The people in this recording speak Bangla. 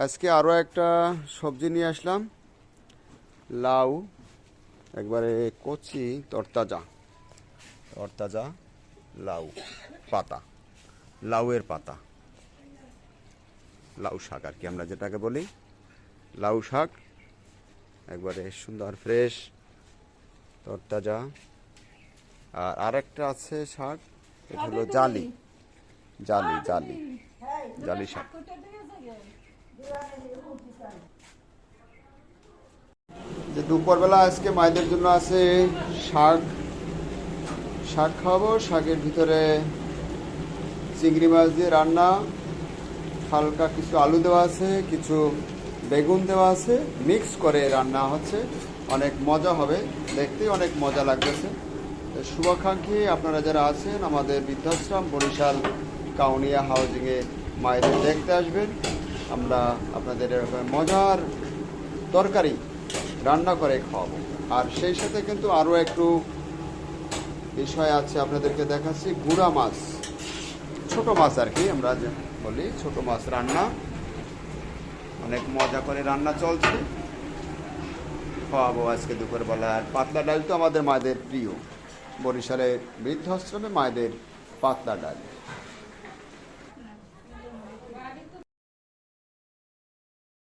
আজকে আরও একটা সবজি নিয়ে আসলাম, লাউ। একবারে কচি তরতাজা তরতাজা লাউ পাতা, লাউয়ের পাতা, লাউ শাক আর কি আমরা যেটাকে বলি লাউ শাক। একবারে সুন্দর ফ্রেশ তরতাজা। আর আরেকটা আছে শাক, এটা হলো জালি জালি জালি জালি শাক। যে দুপুরবেলা আজকে মায়েদের জন্য আছে শাক। শাক খাওয়াবো। শাকের ভিতরে চিংড়ি মাছ দিয়ে রান্না, হালকা কিছু আলু দেওয়া আছে, কিছু বেগুন দেওয়া আছে, মিক্স করে রান্না হচ্ছে। অনেক মজা হবে, দেখতেই অনেক মজা লাগতেছে। শুভাকাঙ্ক্ষী আপনারা যারা আছেন আমাদের বৃদ্ধাশ্রম বরিশাল কাউনিয়া হাউজিংয়ে মায়েদের দেখতে আসবেন। আমরা আপনাদের এরকম মজার তরকারি রান্না করে খাওয়াবো। আর সেই সাথে কিন্তু আরও একটু বিষয় আছে, আপনাদেরকে দেখাচ্ছি। গুড়া মাছ, ছোট মাছ আর কি আমরা বলি, ছোট মাছ রান্না, অনেক মজা করে রান্না চলছে, খাওয়াবো আজকে দুপুরবেলা। আর পাতলা ডাল তো আমাদের মায়েদের প্রিয়, বরিশালের বৃদ্ধাশ্রমে মায়েদের পাতলা ডাল।